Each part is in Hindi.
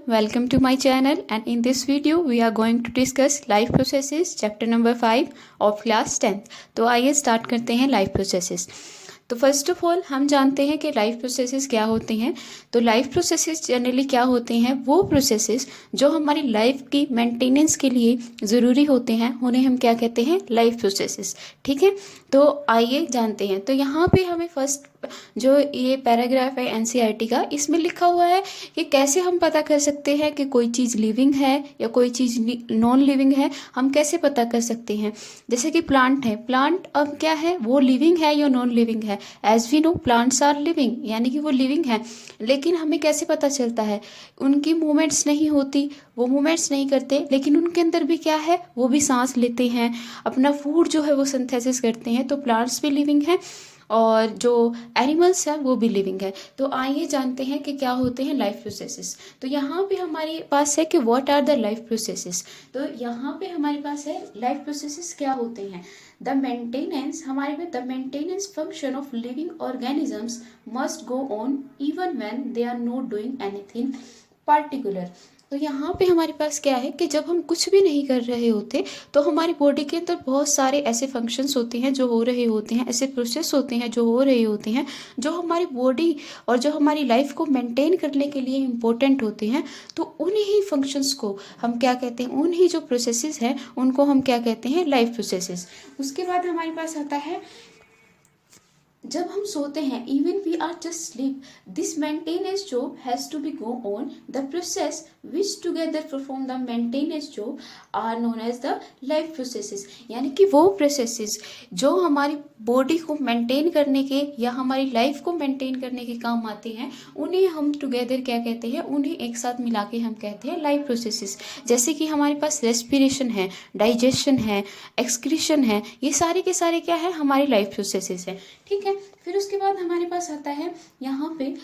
welcome to my channel, and in this video we are going to discuss life processes chapter number 5 of class 10th। तो आइए स्टार्ट करते हैं लाइफ प्रोसेसेस। तो फर्स्ट ऑफ ऑल हम जानते हैं कि लाइफ प्रोसेसेस क्या होते हैं। तो लाइफ प्रोसेसेस जनरली क्या होते हैं, वो प्रोसेसेस जो हमारी लाइफ की मेंटेनेंस के लिए ज़रूरी होते हैं उन्हें हम क्या कहते हैं, लाइफ प्रोसेसेस। ठीक है, तो आइए जानते हैं। तो यहाँ पे हमें फर्स्ट जो ये पैराग्राफ है एनसीईआरटी का, इसमें लिखा हुआ है कि कैसे हम पता कर सकते हैं कि कोई चीज़ लिविंग है या कोई चीज़ नॉन लिविंग है। हम कैसे पता कर सकते हैं, जैसे कि प्लांट है, प्लांट अब क्या है, वो लिविंग है या नॉन लिविंग है। As we know plants are living, यानी कि वो लिविंग है, लेकिन हमें कैसे पता चलता है, उनकी मूवमेंट्स नहीं होती, वो मूवमेंट्स नहीं करते, लेकिन उनके अंदर भी क्या है, वो भी सांस लेते हैं, अपना फूड जो है वो सिंथेसिस करते हैं। तो प्लांट्स भी लिविंग है और जो एनिमल्स हैं वो भी लिविंग है। तो आइए जानते हैं कि क्या होते हैं लाइफ प्रोसेसेस। तो यहाँ पे हमारे पास है कि what are the life processes. तो यहाँ पे हमारे पास है लाइफ प्रोसेसेस क्या होते हैं। द मेंटेनेंस, हमारे में the maintenance function of living organisms must go on even when they are not doing anything particular. तो यहाँ पे हमारे पास क्या है कि जब हम कुछ भी नहीं कर रहे होते तो हमारी बॉडी के अंदर बहुत सारे ऐसे फंक्शंस होते हैं जो हो रहे होते हैं, ऐसे प्रोसेस होते हैं जो हो रहे होते हैं, जो हमारी बॉडी और जो हमारी लाइफ को मेंटेन करने के लिए इम्पोर्टेंट होते हैं। तो उन्हीं फंक्शंस को हम क्या कहते हैं, उन्हीं जो प्रोसेसेस हैं उनको हम क्या कहते हैं, लाइफ प्रोसेसेस। उसके बाद हमारे पास आता है जब हम सोते हैं, even we are just sleep, this maintenance job has to be go on, the process which together perform the maintenance job are known as the life processes. यानी कि वो प्रोसेसेस जो हमारी बॉडी को मेंटेन करने के या हमारी लाइफ को मेंटेन करने के काम आते हैं, उन्हें हम टुगेदर क्या कहते हैं, उन्हें एक साथ मिला के हम कहते हैं लाइफ प्रोसेसेस। जैसे कि हमारे पास रेस्पिरेशन है, डाइजेशन है, एक्सक्रीशन है, ये सारे के सारे क्या है, हमारी लाइफ प्रोसेसेस है। ठीक है, फिर उसके बाद हमारे पास आता है यहाँ पे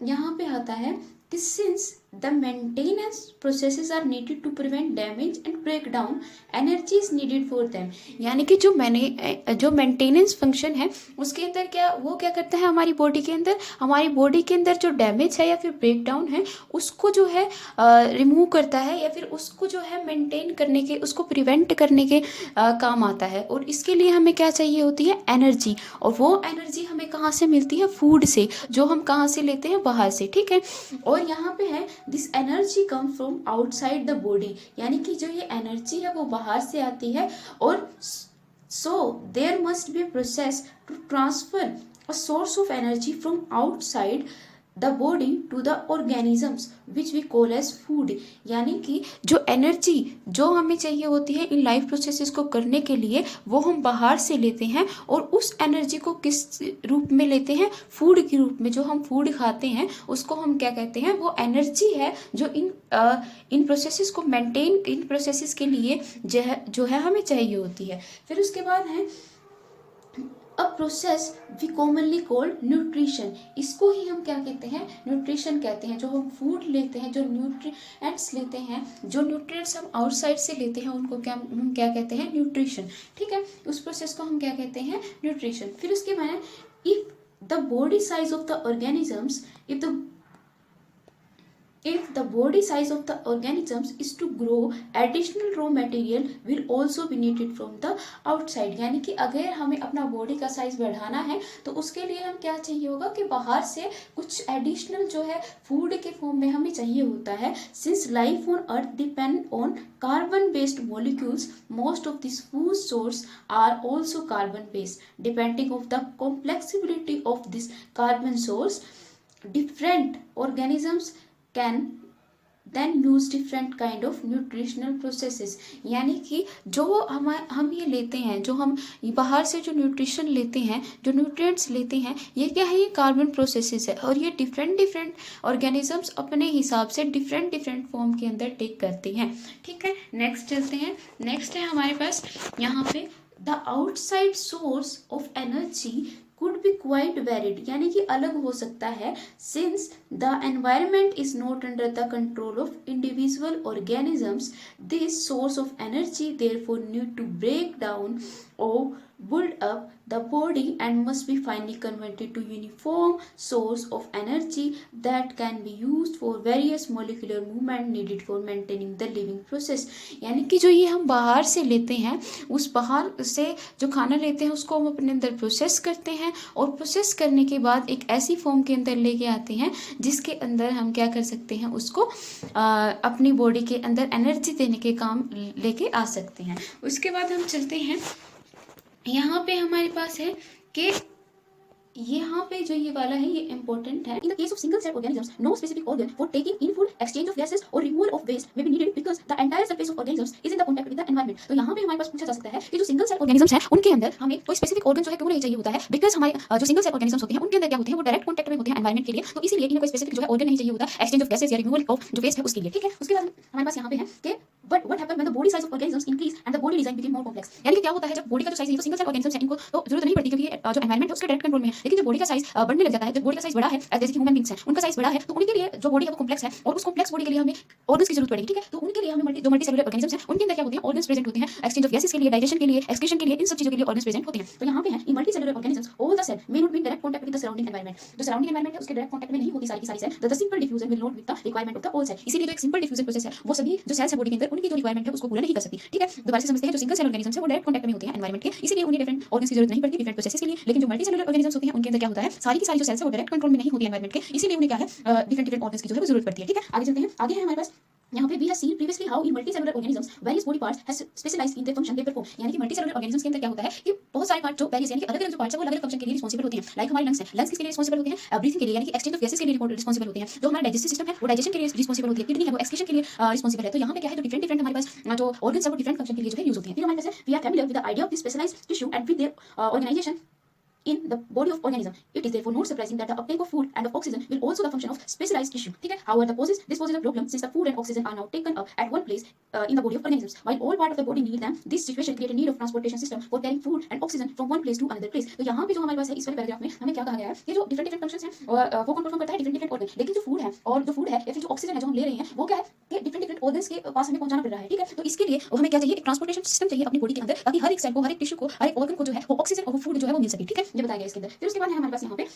यहाँ पे आता है कि since the maintenance processes are needed to prevent damage and break down, energy is needed for them. यानी कि जो मेंटेनेंस फंक्शन है उसके अंदर क्या, वो क्या करता है, हमारी बॉडी के अंदर जो डैमेज है या फिर ब्रेक डाउन है उसको जो है रिमूव करता है, या फिर उसको जो है मेंटेन करने के, उसको प्रिवेंट करने के काम आता है। और इसके लिए हमें क्या चाहिए होती है, एनर्जी। और वो एनर्जी हमें कहाँ से मिलती है, फूड से, जो हम कहाँ से लेते हैं, बाहर से। ठीक है, और यहाँ पे है this energy come from outside the body, यानी कि जो ये एनर्जी है वो बाहर से आती है। और so there must be process to transfer a source of energy from outside the body to the organisms which we call as food. यानी कि जो एनर्जी जो हमें चाहिए होती है इन लाइफ प्रोसेसेस को करने के लिए, वो हम बाहर से लेते हैं। और उस एनर्जी को किस रूप में लेते हैं, फूड के रूप में। जो हम फूड खाते हैं उसको हम क्या कहते हैं, वो एनर्जी है जो इन प्रोसेसेस को मेंटेन, इन प्रोसेसेस के लिए जो है हमें चाहिए होती है। फिर उसके बाद है a process we commonly called nutrition. इसको ही हम क्या कहते हैं, न्यूट्रिशन कहते हैं। जो हम फूड लेते हैं, जो न्यूट्रिएंट्स लेते हैं, जो न्यूट्रिएंट्स हम आउटसाइड से लेते हैं, उनको हम क्या कहते हैं, न्यूट्रिशन। ठीक है, उस प्रोसेस को हम क्या कहते हैं, न्यूट्रिशन। फिर उसके बाद if the body size of the organisms, if the body size of the organisms is to grow, additional raw material will also be needed from the outside। यानी कि अगर हमें अपना बॉडी का साइज बढ़ाना है तो उसके लिए हम क्या चाहिए होगा कि बाहर से कुछ एडिशनल जो है फूड के फॉर्म में हमें चाहिए होता है। Since life on earth depend on carbon based molecules, most of this food source are also carbon based. Depending of the complexibility of this carbon source, different organisms can then use different kind of nutritional processes। यानी कि जो हम ये लेते हैं, जो हम बाहर से जो न्यूट्रिशन लेते हैं, जो न्यूट्रिएंट्स लेते हैं, ये क्या है, ये कार्बन प्रोसेसेस है। और ये डिफरेंट ऑर्गेनिजम्स अपने हिसाब से डिफरेंट फॉर्म के अंदर टेक करते हैं। ठीक है, नेक्स्ट चलते हैं। नेक्स्ट है हमारे पास यहाँ पे the outside source of energy could be quite varied, यानी कि अलग हो सकता है। since the environment is not under the control of individual organisms, this source of energy therefore need to break down or build up the body and must be finally converted to uniform source of energy that can be used for various molecular movement needed for maintaining the living process। यानी कि जो ये हम बाहर से लेते हैं, उस बाहर से जो खाना लेते हैं उसको हम अपने अंदर प्रोसेस करते हैं और प्रोसेस करने के बाद एक ऐसी फॉर्म के अंदर लेके आते हैं जिसके अंदर हम क्या कर सकते हैं, उसको अपनी बॉडी के अंदर एनर्जी देने के काम लेके आ सकते हैं। उसके बाद हम चलते हैं, यहाँ पे हमारे पास है कि यहाँ पे जो ये वाला है ये इंपॉर्टेंट है। In the case of single cell organisms no specific organ for taking in food, exchange of gases और removal of waste may be needed because the entire surface of organisms is in the contact with the environment. तो यहाँ पे हमारे पास पूछा जा सकता है कि जो सिंगल सेल ऑर्गेनिजम्स हैं उनके अंदर हमें कोई स्पेसिफिक ऑर्गन जो है क्यों नहीं चाहिए होता है, बिकॉज हमारे जो सिंगल सेल ऑर्गेनिजम्स होते हैं उनके अंदर क्या होते हैं, वो डायरेक्ट कांटेक्ट में होते हैं एनवायरनमेंट के लिए, तो इसीलिए इन्हें कोई स्पेसिफिक जो है ऑर्गन नहीं चाहिए होता एक्सचेंज ऑफ गैसेस या रिमूवल ऑफ जो वेस्ट है उसके लिए। ठीक है, उसके बाद हमारे पास यहाँ पे है कि but what happens when the body size of organisms increase and the body design become more complex. यानी कि क्या होता है जब बॉडी का जो साइज है, जो सिंगल सेल ऑर्गेनिजम्स है इनको तो जरूरत नहीं पड़ती क्योंकि जो एनवायरनमेंट है उसके डायरेक्ट कंट्रोल में है, लेकिन जब बॉडी का साइज बढ़ने लग जाता है, जब बॉडी का साइज बड़ा है, जैसे कि ह्यूमन बींग्स हैं उनका साइज बड़ा है, तो उनके लिए जो बॉडी है वो कॉम्प्लेक्स है और उस कॉम्प्लेक्स बॉडी के लिए हमें ऑर्गन्स की जरूरत पड़ेगी। ठीक है, तो उनके लिए हमें जो मल्टी सेलुलर ऑर्गेनिजम्स हैं उनके अंदर क्या होते हैं, ऑर्गन्स प्रेजेंट होते हैं, एक्सचेंज ऑफ गैसेस के लिए, डाइजेशन के लिए, एक्सक्रीशन के लिए, इन सब चीजों के लिए ऑर्गन्स प्रेजेंट होते हैं। तो यहाँ पे है in multi cellular organisms all the cell may not be in direct contact with the surrounding environment. जो सराउंडिंग एनवायरनमेंट है उसके डायरेक्ट कांटेक्ट में नहीं होती सारी की सारी cell, the simple diffusion will not meet the requirement of the whole cell. इसीलिए जो एक सिंपल डिफ्यूजन प्रोसेस है वो सभी जो सेल्स है बॉडी के अंदर उनकी जो रिक्वायरमेंट है उसको पूरा नहीं कर सकती। ठीक है, दोबारा से समझते हैं, जो सिंगल सेल ऑर्गेनिजम्स है वो डायरेक्ट कांटेक्ट में होते हैं एनवायरनमेंट के, इसीलिए उन्हें डिफरेंट ऑर्गन्स की जरूरत नहीं पड़ती डिफरेंट प्रोसेसेस के लिए, लेकिन जो मल्टी सेलुलर ऑर्गेनिजम्स होते हैं उनके अंदर क्या होता है, सारी की सारी जो सेल्स है वो डायरेक्ट कंट्रोल में नहीं होती एनवायरनमेंट के, इसीलिए उन्हें क्या है डिफरेंट ऑर्गन्स की जो है वो जरूरत पड़ती है। ठीक है, आगे चलते हैं, आगे है हमारे पास यहाँ पे we have seen previously how in multicellular organisms various body parts has specialised in their function they perform. यानी कि मल्टीसेलुलर ऑर्गेनिजम्स के अंदर क्या होता है कि बहुत सारे पार्ट जो वेरियस यानी कि अलग-अलग जो पार्ट्स है वो अलग-अलग फंक्शन के लिए रिस्पांसिबल होते हैं। लाइक हमारे लंग्स हैं, लंग्स किसके लिए रिस्पांसिबल होते हैं, ब्रीथिंग के लिए, यानी कि एक्सचेंज ऑफ गैसेस के लिए रिस्पांसिबल होते हैं। जो हमारा डाइजेस्टिव सिस्टम है वो डाइजेशन के लिए रिस्पांसिबल होती है, किडनी है वो एक्सक्रीशन के लिए रिस्पांसिबल है। तो यहाँ पे क्या है, जो डिफरेंट हमारे पास जो ऑर्गन्स है वो डिफरेंट फंक्शन के लिए जो है यूज होते हैं। फिर हमारे पास है we are familiar with the idea of this specialised tissue and with their organisation in the body of organism. It is therefore not surprising that the uptake of food and of oxygen will also the function of specialized tissue. ठीक है, however this poses a problem since the food and oxygen are now taken up at one place in the body of organisms while all part of the body need them. This situation create a need of transportation system for carrying food and oxygen from one place to another place. तो यहाँ पे जो हमारे पास है इस वाले पैराग्राफ में हमें क्या कहा गया है कि जो डिफरेंट फंक्शंस हैं वो कौन परफॉर्म करता है, डिफरेंट ऑर्गन, लेकिन जो फूड है और जो फूड है या फिर जो ऑक्सीजन है जो हम ले रहे हैं वो क्या है कि डिफरेंट ऑर्गन्स के पास हमें पहुंचाना पड़ रहा है। ठीक है, तो इसके लिए हमें क्या चाहिए, एक ट्रांसपोर्टेशन सिस्टम चाहिए अपनी बॉडी के अंदर ताकि हर एक सेल को, हर एक टिश्यू को, हर एक ऑर्गन को जो है वो ऑक्सीजन और वो फूड जो है वो मिल सके। ठीक है, ये बताया गया इसके अंदर। फिर उसके बाद है हमारे पास यहाँ पे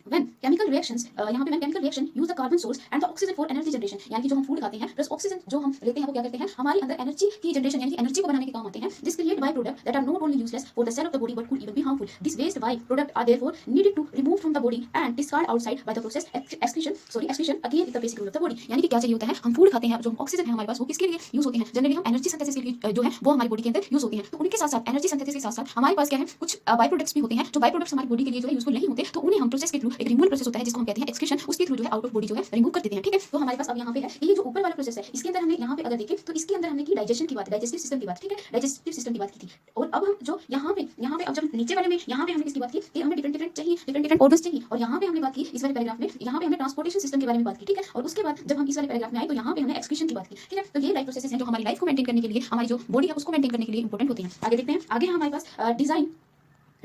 when chemical reactions यहाँ पे when chemical reaction use the carbon source and the oxygen for energy generation, यानी कि जो हम फूड खाते हैं प्लस ऑक्सीजन जो हम लेते हैं वो क्या करते हैं, हमारे अंदर एनर्जी की जनरेशन यानी कि एनर्जी को बनाने के काम आते हैं। This create by product that are not only useless for the cell of the body but could even be harmful. This waste by product are therefore needed to remove from the body and discard outside by the process excretion again is the basic rule of the body। यानी कि क्या चाहिए होता है, हम फूड खाते हैं, जो ऑक्सीजन है हमारे पास वो किसके लिए यूज होते हैं, जनरली हम एनर्जी सिंथेसिस के लिए जो है वो हमारी बॉडी के अंदर यूज होते हैं। तो उनके साथ साथ एनर्जी सिंथेसिस के साथ साथ हमारे पास क्या है, कुछ बाय प्रोडक्ट्स भी होते हैं, जो बाय प्रोडक्ट्स हमारी बॉडी के लिए जो है यूजफुल नहीं होते, तो उन्हें हम प्रोसेस के थ्रू, एक रिमूवल प्रोसेस होता है जिसको हम कहते हैं एक्सक्रीशन, उसके थ्रू जो है आउट ऑफ बॉडी जो है रिमूव कर देते हैं। ठीक है, तो हमारे पास अब यहाँ पे है ये जो ऊपर वाला प्रोसेस है इसके अंदर हमने यहाँ पे अगर देखें तो इसके अंदर हमने की डाइजेशन की बात, डाइजेस्टिव सिस्टम की बात। ठीक है, डाइजेस्टिव सिस्टम की बात की थी, और अब हम जो यहाँ पे अब जब नीचे वाले में यहाँ पे हमने किसकी बात की कि हमें डिफरेंट चाहिए, डिफरेंट ऑर्गन्स चाहिए, और यहाँ पे हमने बात की इस वाले पैराग्राफ में, यहाँ पे हमने ट्रांसपोर्टेशन सिस्टम के बारे में बात की। ठीक है, और उसके बाद जब हम इस वाले पैराग्राफ में आए तो यहाँ पे हमने एक्सक्रीशन की बात की। ठीक है, तो ये लाइफ प्रोसेसेस हैं जो हमारी लाइफ को मेंटेन करने के लिए, हमारी जो बॉडी है उसको मेंटेन करने के लिए इंपॉर्टेंट होती हैं। आगे देखते हैं, आगे हमारे पास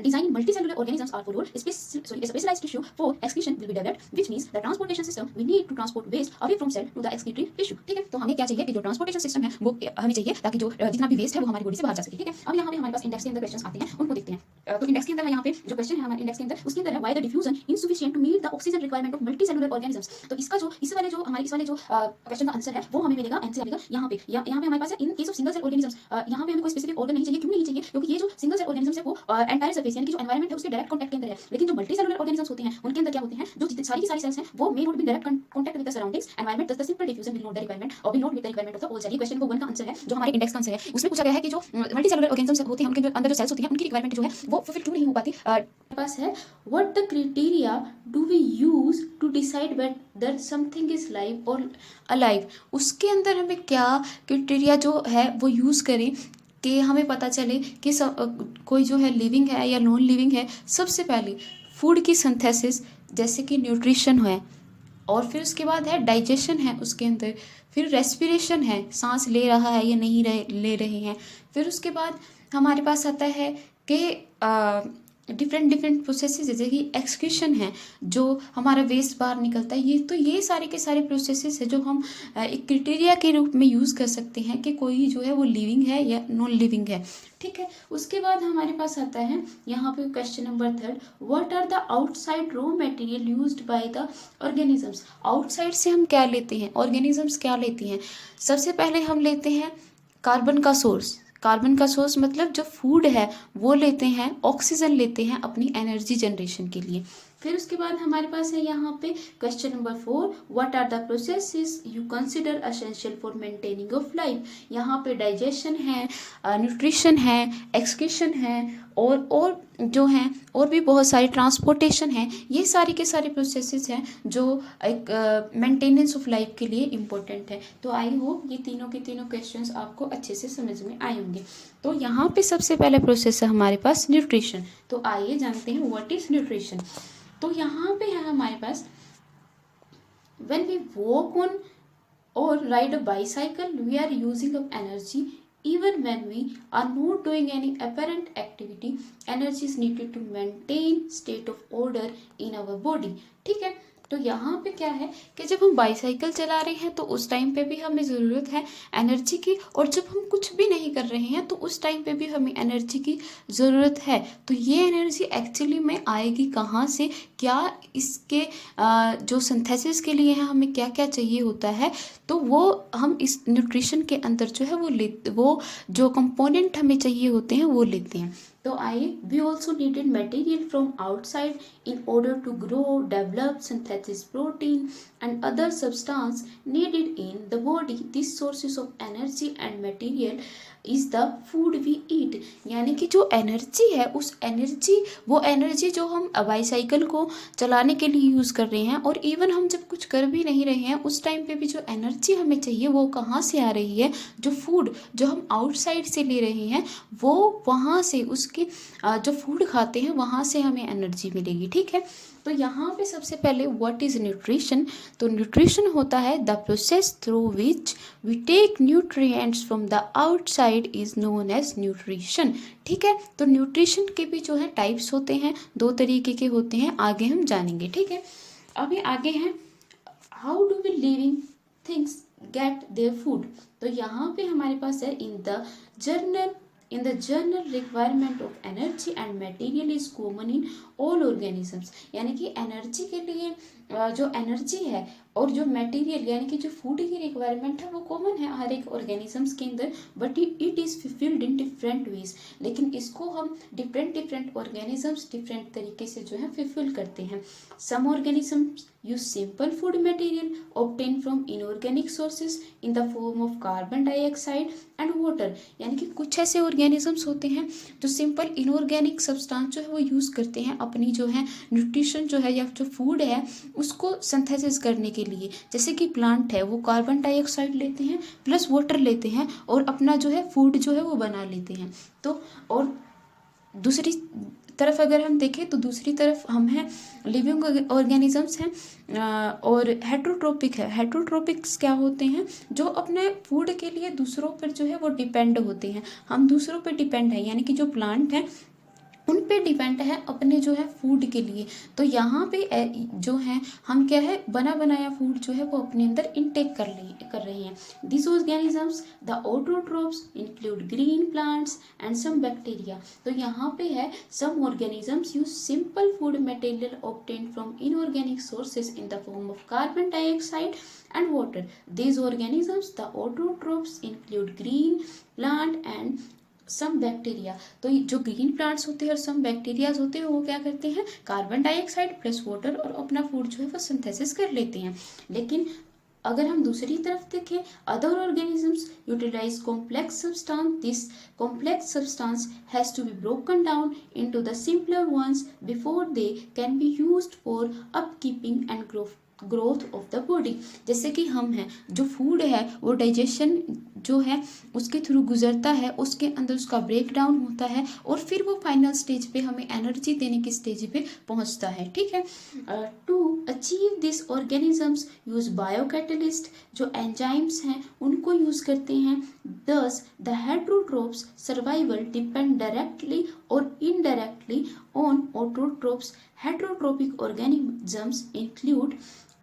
Design multicellular organisms are followed. A specialized tissue for excretion will be developed, which means the transportation system we need to transport waste away from cell to the excretory tissue. ठीक है, तो हमें क्या चाहिए कि जो ट्रांसपोर्टेशन सिस्टम है वो हमें चाहिए ताकि जो जितना भी वेस्ट है वो हमारी बॉडी से बाहर जा सके। ठीक है, अब यहाँ पे हमारे पास इंडेक्स के अंदर क्वेश्चंस आते हैं, उनको देखते हैं। तो इंडेक्स के अंदर यहाँ पे जो क्वेश्चन है हमारे इंडेक्स के अंदर, उसके अंदर है why the diffusion insufficient to meet the oxygen requirement of multicellular organisms। तो इसका जो इस वाले जो क्वेश्चन का आंसर है वो हमें मिलेगा आंसर मिलेगा यहाँ पे हमारे पास है in case of single cell organisms, यहाँ पे हमें कोई स्पेसिफिक ऑर्गन नहीं चाहिए। क्यों नहीं चाहिए, क्योंकि ये जो सिंगल सेल ऑर्गेनिजम्स है वो एंटायर सरफेस यानी कि जो एनवायरनमेंट है डायरेक्ट कांटेक्ट के अंदर है, लेकिन जो मल्टीसेलुलर ऑर्गेनिजम्स होते हैं उनके अंदर क्या होते हैं, जो सारी की सारी सेल्स हैं वो may not be direct contact with the surroundings environment, thus the simple diffusion will not the requirement और will not meet the requirement of the whole cell. ये क्वेश्चन को 1 का आंसर है जो हमारे इंडेक्स का आंसर है। उसमें पूछा गया है कि जो मल्टीसेलुलर ऑर्गेनिजम्स होते हैं उनके जो अंदर जो सेल्स होती हैं उनकी रिक्वायरमेंट जो है वो फुलफिल क्यों नहीं हो पाती। पास है what the criteria do we use to decide whether something is live or alive. उसके अंदर हमें क्या क्राइटेरिया जो है वो यूज करें कि हमें पता चले कि कोई जो है लिविंग है या नॉन लिविंग है। सबसे पहले फूड की सिंथेसिस जैसे कि न्यूट्रिशन है, और फिर उसके बाद है डाइजेशन है उसके अंदर, फिर रेस्पिरेशन है, सांस ले रहा है या नहीं ले रहे हैं, फिर उसके बाद हमारे पास आता है कि डिफरेंट डिफरेंट प्रोसेसेस, जैसे कि एक्सक्रीशन है, जो हमारा वेस्ट बाहर निकलता है, ये सारे के सारे प्रोसेसेस है जो हम एक क्राइटेरिया के रूप में यूज़ कर सकते हैं कि कोई जो है वो लिविंग है या नॉन लिविंग है। ठीक है, उसके बाद हमारे पास आता है यहाँ पे question number 3, what are the outside raw material used by the organisms. आउटसाइड से हम क्या लेते हैं, ऑर्गेनिजम्स क्या लेती हैं। सबसे पहले हम लेते हैं कार्बन का सोर्स। कार्बन का सोर्स मतलब जो फूड है वो लेते हैं, ऑक्सीजन लेते हैं अपनी एनर्जी जनरेशन के लिए। फिर उसके बाद हमारे पास है यहाँ पे question number 4, what are the processes you consider essential for maintaining of life. यहाँ पे डाइजेशन है, न्यूट्रिशन है, एक्सक्रीशन है, और जो हैं और भी बहुत सारी, ट्रांसपोर्टेशन है, ये सारी के सारे प्रोसेसेस हैं जो एक मेंटेनेंस ऑफ लाइफ के लिए इम्पोर्टेंट है। तो आई होप ये तीनों के तीनों क्वेश्चंस आपको अच्छे से समझ में आए होंगे। तो यहाँ पे सबसे पहले प्रोसेस है हमारे पास न्यूट्रिशन। तो आइए जानते हैं व्हाट इज न्यूट्रिशन। तो यहाँ पे है हमारे पास, when we walk on or ride a bicycle, we are using up energy. Even when we are not doing any apparent activity, energy is needed to maintain state of order in our body. ठीक है, तो यहाँ पे क्या है कि जब हम बाईसाइकिल चला रहे हैं तो उस टाइम पे भी हमें ज़रूरत है एनर्जी की, और जब हम कुछ भी नहीं कर रहे हैं तो उस टाइम पे भी हमें एनर्जी की ज़रूरत है। तो ये एनर्जी एक्चुअली में आएगी कहाँ से, क्या इसके जो सिंथेसिस के लिए है हमें क्या क्या चाहिए होता है, तो वो हम इस न्यूट्रिशन के अंदर जो है वो जो कंपोनेंट हमें चाहिए होते हैं वो लेते हैं। तो आइए, we also needed material from outside in order to grow, develop, synthesis protein and other substance needed in the body. This sources of energy and material is the food we eat. यानी कि जो एनर्जी है, वो एनर्जी जो हम बाईसाइकिल को चलाने के लिए यूज़ कर रहे हैं, और इवन हम जब कुछ कर भी नहीं रहे हैं उस टाइम पे भी जो एनर्जी हमें चाहिए वो कहाँ से आ रही है, जो फूड जो हम आउटसाइड से ले रहे हैं वो वहाँ से, उसके जो फूड खाते हैं वहाँ से हमें एनर्जी मिलेगी। ठीक है, तो यहाँ पे सबसे पहले व्हाट इज़ न्यूट्रिशन। तो न्यूट्रिशन होता है the process through which we take nutrients from the outside is known as nutrition. ठीक है, तो न्यूट्रिशन के भी जो है टाइप्स होते हैं, 2 तरीके के होते हैं, आगे हम जानेंगे। ठीक है, अभी आगे हैं how do we living things get their food. तो यहाँ पे हमारे पास है in the general requirement of energy and material is common in all organisms. यानी कि एनर्जी के लिए जो एनर्जी है और जो मटेरियल यानी कि जो फूड की रिक्वायरमेंट है वो कॉमन है हर एक ऑर्गेनिजम्स के अंदर, but it is fulfilled in different ways. लेकिन इसको हम डिफरेंट ऑर्गेनिजम्स डिफरेंट तरीके से जो है फुलफिल करते हैं। Some organisms use simple food material obtain from inorganic sources in the form of carbon dioxide and water. यानी कि कुछ ऐसे ऑर्गेनिजम्स होते हैं जो सिंपल इनऑर्गेनिक सब्सटेंस जो है वो यूज़ करते हैं अपनी जो है न्यूट्रिशन जो है या जो फूड है उसको सिंथेसिस करने के लिए। जैसे कि प्लांट है वो कार्बन डाइऑक्साइड लेते हैं प्लस वाटर लेते हैं और अपना जो है फूड जो है वो बना लेते हैं। तो और दूसरी तरफ अगर हम देखें तो दूसरी तरफ हम हैं लिविंग ऑर्गेनिजम्स हैं और हेट्रोट्रोपिक है। हेट्रोट्रोपिक्स क्या होते हैं, जो अपने फूड के लिए दूसरों पर जो है वो डिपेंड होते हैं। हम दूसरों पर डिपेंड है, यानी कि जो प्लांट हैं उन पे डिपेंड है अपने जो है फूड के लिए। तो यहाँ पे जो है हम क्या है बना बनाया फूड जो है वो अपने अंदर इनटेक कर रहे हैं। This organisms the autotrophs include green plants and some bacteria. तो यहाँ पे है some organisms use simple food material obtained from inorganic sources in the form of carbon dioxide and water. This organisms the autotrophs include green plant and some bacteria. तो जो ग्रीन प्लांट्स होते हैं और सम बैक्टीरियाज होते हैं वो क्या करते हैं, कार्बन डाइऑक्साइड प्लस वाटर और अपना फूड जो है वो सिंथेसिस कर लेते हैं। लेकिन अगर हम दूसरी तरफ देखें, other organisms utilise complex substance. This complex substance has to be broken down into the simpler ones before they can be used for upkeeping and growth of the body. जैसे कि हम हैं जो फूड है वो डाइजेशन जो है उसके थ्रू गुजरता है, उसके अंदर उसका ब्रेक डाउन होता है और फिर वो फाइनल स्टेज पे हमें एनर्जी देने की स्टेज पे पहुंचता है। ठीक है, to achieve this organisms use biocatalyst, जो एंजाइम्स हैं उनको यूज करते हैं। Thus the heterotrophs survival depend directly or indirectly on autotrophs. Heterotrophic organisms include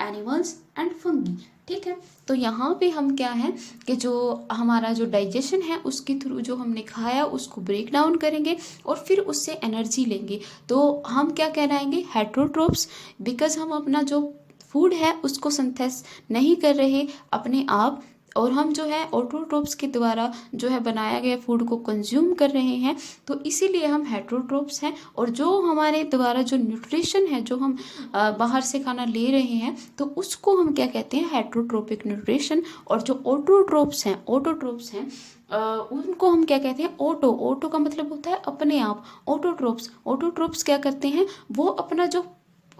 animals and fungi. ठीक है, तो यहाँ पे हम क्या है कि जो हमारा जो डाइजेशन है उसके थ्रू जो हमने खाया उसको ब्रेक डाउन करेंगे और फिर उससे एनर्जी लेंगे, तो हम क्या कहलाएंगे, हेटरोट्रोप्स। बिकॉज हम अपना जो फूड है उसको सिंथेस नहीं कर रहे अपने आप, और हम जो है ऑटोट्रोप्स के द्वारा जो है बनाया गया फूड को कंज्यूम कर रहे हैं, तो इसीलिए हम हेटरोट्रोप्स हैं। और जो हमारे द्वारा जो न्यूट्रिशन है, जो हम बाहर से खाना ले रहे हैं, तो उसको हम क्या कहते हैं, हेटरोट्रोपिक न्यूट्रिशन। और जो ऑटोट्रोप्स हैं उनको हम क्या कहते हैं, ऑटो का मतलब होता है अपने आप। ऑटोट्रोप्स क्या करते हैं, वो अपना जो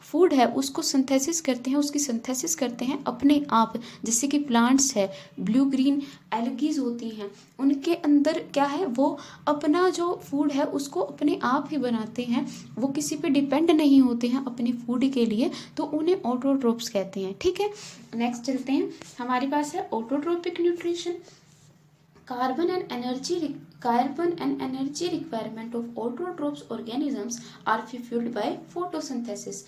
फूड है उसको सिंथेसिस करते हैं, उसकी सिंथेसिस करते हैं अपने आप। जैसे कि प्लांट्स है, ब्लू ग्रीन एल्गीज होती हैं, उनके अंदर क्या है, वो अपना जो फूड है उसको अपने आप ही बनाते हैं, वो किसी पे डिपेंड नहीं होते हैं अपने फूड के लिए, तो उन्हें ऑटोट्रोप्स कहते हैं। ठीक है, नेक्स्ट चलते हैं, हमारे पास है autotrophic nutrition. Carbon and energy requirement of autotrophs organisms are fulfilled by photosynthesis।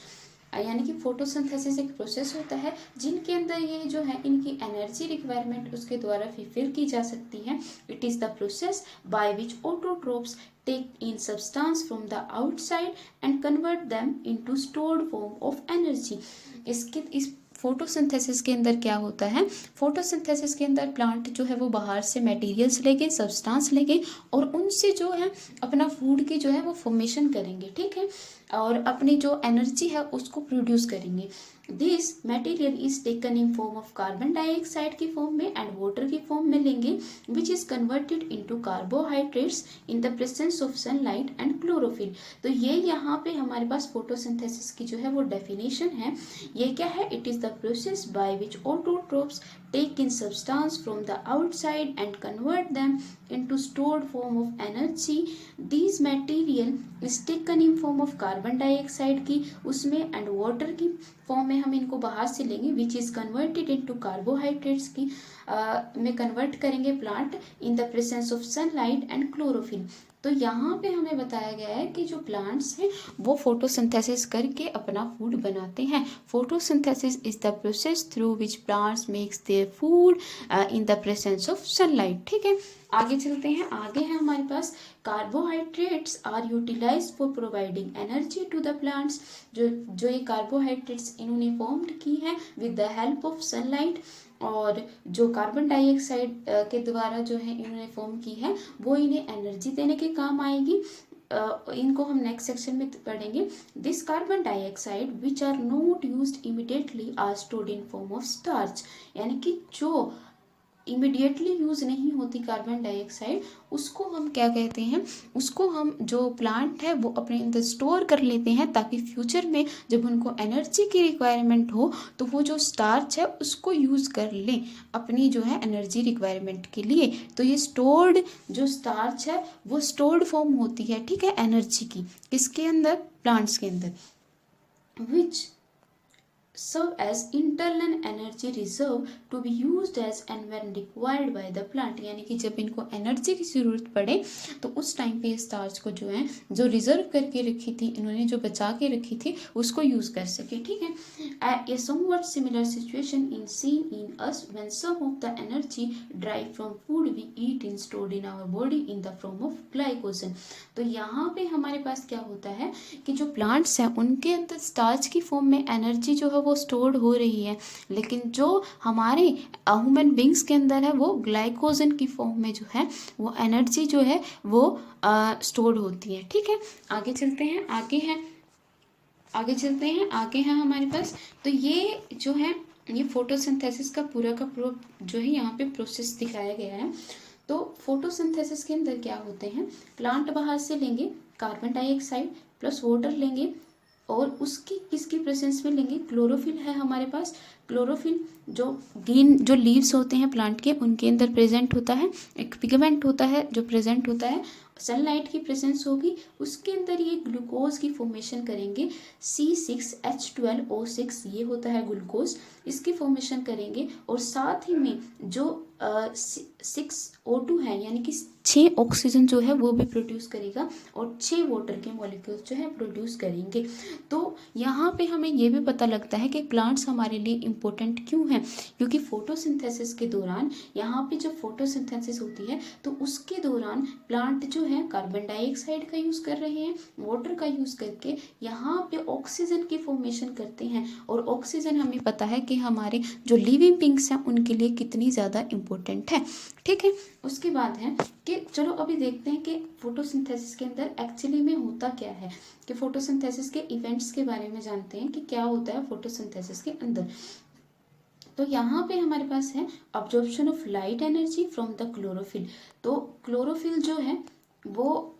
यानी कि फोटोसिंथेसिस एक प्रोसेस होता है जिनके अंदर ये जो है इनकी एनर्जी रिक्वायरमेंट उसके द्वारा फुलफिल की जा सकती है। It is the process by which autotrophs take in substance from the outside and convert them into stored form of energy. इस फोटोसिंथेसिस के अंदर क्या होता है, फोटोसिंथेसिस के अंदर प्लांट जो है वो बाहर से मटेरियल्स लेंगे, सब्सटेंस लेंगे और उनसे जो है अपना फूड की जो है वो फॉर्मेशन करेंगे। ठीक है, और अपनी जो एनर्जी है उसको प्रोड्यूस करेंगे। This material is taken in form of carbon dioxide की फॉर्म में एंड वाटर की फॉर्म में लेंगे, which is converted into carbohydrates in the presence of sunlight and chlorophyll. तो ये यहाँ पे हमारे पास फोटोसिंथेसिस की जो है वो डेफिनेशन है। ये क्या है, it is the process by which autotrophs take in substance from the outside and convert them into stored form of energy. These material is taken in form of carbon dioxide की उसमें and water की फॉर्म में हम इनको बाहर से लेंगे, which is converted into carbohydrates की में कन्वर्ट करेंगे plant in the presence of sunlight and chlorophyll। तो यहाँ पे हमें बताया गया है कि जो प्लांट्स हैं वो फोटोसिंथेसिस करके अपना फूड बनाते हैं। Photosynthesis is the process through which plants makes their food in the presence of sunlight. ठीक है, आगे चलते हैं। आगे है हमारे पास carbohydrates are utilised for providing energy to the plants. जो ये कार्बोहाइड्रेट्स इन्होंने फॉर्म्ड की हैं with the help of sunlight, और जो कार्बन डाइऑक्साइड के द्वारा जो है इन्होंने फॉर्म की है वो इन्हें एनर्जी देने के काम आएगी। इनको हम नेक्स्ट सेक्शन में पढ़ेंगे। This carbon dioxide which are not used immediately are stored in form of starch. यानी कि जो इमिडिएटली यूज़ नहीं होती कार्बन डाइऑक्साइड उसको हम क्या कहते हैं, उसको हम जो प्लांट है वो अपने अंदर स्टोर कर लेते हैं ताकि फ्यूचर में जब उनको एनर्जी की रिक्वायरमेंट हो तो वो जो स्टार्च है उसको यूज़ कर लें अपनी जो है एनर्जी रिक्वायरमेंट के लिए। तो ये स्टोर्ड जो स्टार्च है वो स्टोर्ड फॉर्म होती है, ठीक है, एनर्जी की, किसके अंदर, प्लांट्स के अंदर, विच serve as internal energy reserve to be used as and when required by the plant। यानी कि जब इनको एनर्जी की ज़रूरत पड़े तो उस टाइम पे स्टार्च को जो है जो रिजर्व करके रखी थी इन्होंने, जो बचा के रखी थी, उसको यूज़ कर सके। ठीक है, a somewhat similar situation in seen in us when some of the energy derived from food we eat is stored in our body in the form of glycogen। तो यहाँ पे हमारे पास क्या होता है कि जो प्लांट्स हैं उनके अंदर स्टार्च की फॉर्म में एनर्जी जो है वो स्टोर्ड हो रही है, लेकिन जो हमारे ह्यूमन बींग्स के अंदर है वो ग्लाइकोजन की फॉर्म में जो है वो एनर्जी जो है वो स्टोर्ड होती है। ठीक है, आगे चलते हैं। आगे है हमारे पास, तो ये जो है ये फोटोसिंथेसिस का पूरा जो है यहाँ पे प्रोसेस दिखाया गया है। तो फोटोसिंथेसिस के अंदर क्या होते हैं, प्लांट बाहर से लेंगे कार्बन डाइऑक्साइड प्लस वाटर लेंगे, और उसकी किसकी प्रेजेंस में लेंगे, क्लोरोफिल है हमारे पास। क्लोरोफिल जो ग्रीन जो लीव्स होते हैं प्लांट के उनके अंदर प्रेजेंट होता है, एक पिगमेंट होता है जो प्रेजेंट होता है, सनलाइट की प्रेजेंस होगी, उसके अंदर ये ग्लूकोज की फॉर्मेशन करेंगे, C6H12O6 ये होता है ग्लूकोज, इसकी फॉर्मेशन करेंगे। और साथ ही में जो 6O2 है यानी कि 6 ऑक्सीजन जो है वो भी प्रोड्यूस करेगा और 6 वाटर के मॉलिक्यूल्स जो है प्रोड्यूस करेंगे। तो यहाँ पे हमें ये भी पता लगता है कि प्लांट्स हमारे लिए इम्पोर्टेंट क्यों हैं, क्योंकि फोटोसिंथेसिस के दौरान यहाँ पे जब फोटोसिंथेसिस होती है तो उसके दौरान प्लांट जो है कार्बन डाइऑक्साइड का यूज़ कर रहे हैं, वाटर का यूज़ करके यहाँ पे ऑक्सीजन की फॉर्मेशन करते हैं। और ऑक्सीजन हमें पता है कि हमारे जो लिविंग बींग्स हैं उनके लिए कितनी ज़्यादा इम्पोर्टेंट है। ठीक है, उसके बाद है कि चलो अभी देखते हैं कि फोटोसिंथेसिस के अंदर एक्चुअली में होता क्या है, कि फोटोसिंथेसिस के इवेंट्स के बारे में जानते हैं कि क्या होता है फोटोसिंथेसिस के अंदर। तो यहाँ पे हमारे पास है absorption of light energy from the chlorophyll. तो क्लोरोफिल जो है वो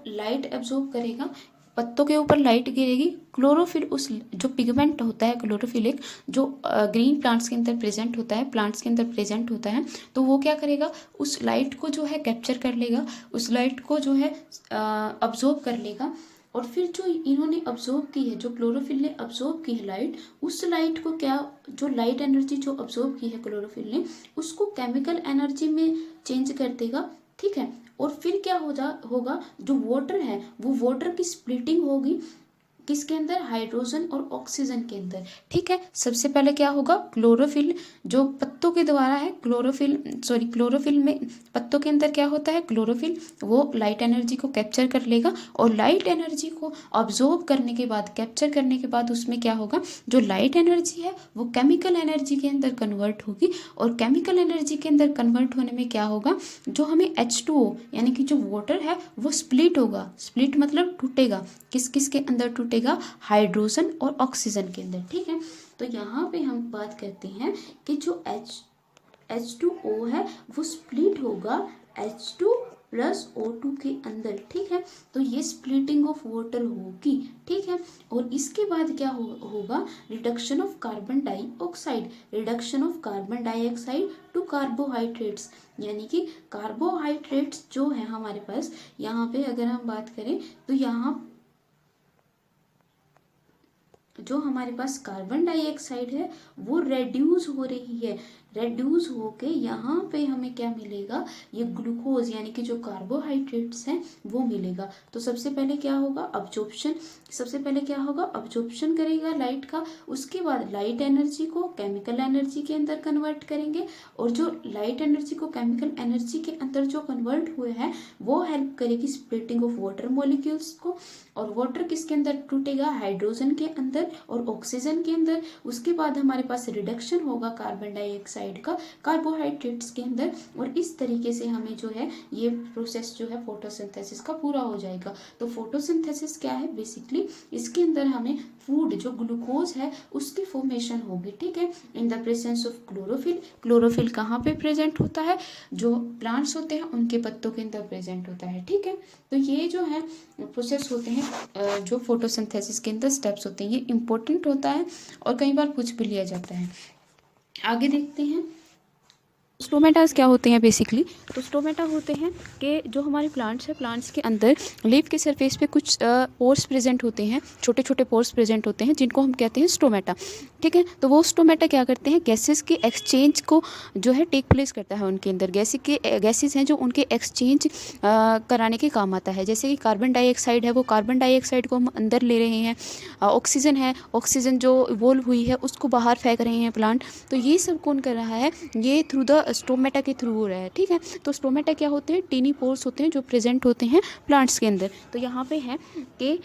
लाइट एब्जॉर्ब करेगा, पत्तों के ऊपर लाइट गिरेगी, क्लोरोफिल उस जो पिगमेंट होता है क्लोरोफिलिक जो ग्रीन प्लांट्स के अंदर प्रेजेंट होता है, प्लांट्स के अंदर प्रेजेंट होता है, तो वो क्या करेगा, उस लाइट को जो है कैप्चर कर लेगा, उस लाइट को जो है अब्जॉर्ब कर लेगा। और फिर जो इन्होंने अब्जॉर्ब की है, जो क्लोरोफिल ने अब्जॉर्ब की है लाइट, उस लाइट को क्या, जो लाइट एनर्जी जो अब्जॉर्ब की है क्लोरोफिल ने, उसको केमिकल एनर्जी में चेंज कर देगा। ठीक है, और फिर क्या होगा, जो वाटर है वो वाटर की स्प्लिटिंग होगी, किसके अंदर, हाइड्रोजन और ऑक्सीजन के अंदर। ठीक है, सबसे पहले क्या होगा, क्लोरोफिल जो पत्तों के द्वारा है, क्लोरोफिल में पत्तों के अंदर क्या होता है, क्लोरोफिल वो लाइट एनर्जी को कैप्चर कर लेगा और लाइट एनर्जी को ऑब्जॉर्व करने के बाद, कैप्चर करने के बाद उसमें क्या होगा, जो लाइट एनर्जी है वो केमिकल एनर्जी के अंदर कन्वर्ट होगी। और केमिकल एनर्जी के अंदर कन्वर्ट होने में क्या होगा, जो हमें H2O यानी कि जो वाटर है वो स्प्लिट होगा, स्प्लिट मतलब टूटेगा, किस किस के अंदर टूटेगा, हाइड्रोजन और ऑक्सीजन के अंदर। ठीक है, तो यहाँ पे हम बात करते हैं कि जो H2O है वो स्प्लिट होगा H2 प्लस O2 के अंदर। ठीक है, तो ये स्प्लिटिंग ऑफ वाटर होगी। ठीक है, और इसके बाद क्या होगा, reduction of carbon dioxide, reduction of carbon dioxide to carbohydrates, यानी कि कार्बोहाइड्रेट्स जो है हमारे पास, यहाँ पे अगर हम बात करें तो यहाँ जो हमारे पास कार्बन डाइऑक्साइड है वो रेड्यूस हो रही है, रेड्यूस होके यहाँ पे हमें क्या मिलेगा, ये ग्लूकोज यानी कि जो कार्बोहाइड्रेट्स हैं वो मिलेगा। तो सबसे पहले क्या होगा, अब्जॉर्प्शन करेगा लाइट का, उसके बाद लाइट एनर्जी को केमिकल एनर्जी के अंदर कन्वर्ट करेंगे, और जो लाइट एनर्जी को केमिकल एनर्जी के अंदर जो कन्वर्ट हुए हैं वो हेल्प करेगी स्प्लिटिंग ऑफ वाटर मॉलिक्यूल्स को। और वाटर किसके अंदर टूटेगा, हाइड्रोजन के अंदर और ऑक्सीजन के अंदर। उसके बाद हमारे पास रिडक्शन होगा कार्बन डाइऑक्साइड का कार्बोहाइड्रेट्स के अंदर, और इस तरीके से हमें जो है ये प्रोसेस जो है फोटोसिंथेसिस का पूरा हो जाएगा। तो फोटोसिंथेसिस क्या है, बेसिकली इसके अंदर हमें फूड जो ग्लूकोज है उसकी फॉर्मेशन होगी। ठीक है, in the presence of chlorophyll. Chlorophyll कहाँ पे प्रेजेंट होता है, जो प्लांट्स होते हैं उनके पत्तों के अंदर प्रेजेंट होता है। ठीक है, तो ये जो है प्रोसेस होते हैं, जो फोटोसिंथेसिस के अंदर स्टेप्स होते हैं, ये इंपॉर्टेंट होता है और कई बार पूछ भी लिया जाता है। आगे देखते हैं स्टोमेटास क्या होते हैं बेसिकली। तो स्टोमेटा होते हैं कि जो हमारे प्लांट्स हैं, प्लांट्स के अंदर लीफ के सरफेस पे कुछ पोर्स प्रेजेंट होते हैं, छोटे छोटे पोर्स प्रेजेंट होते हैं जिनको हम कहते हैं स्टोमेटा। ठीक है, तो वो स्टोमेटा क्या करते हैं, गैसेस के एक्सचेंज को जो है टेक प्लेस करता है उनके अंदर, गैसेस हैं जो उनके एक्सचेंज कराने के काम आता है। जैसे कि कार्बन डाइऑक्साइड है, वो कार्बन डाइऑक्साइड को हम अंदर ले रहे हैं, ऑक्सीजन है, ऑक्सीजन जो इवोल्व हुई है उसको बाहर फेंक रहे हैं प्लांट। तो ये सब कौन कर रहा है, ये थ्रू द स्टोमेटा के थ्रू हो रहा है। ठीक है, तो स्टोमेटा क्या होते हैं, टीनी पोर्स होते हैं जो प्रेजेंट होते हैं प्लांट्स के अंदर। तो यहाँ पे है कि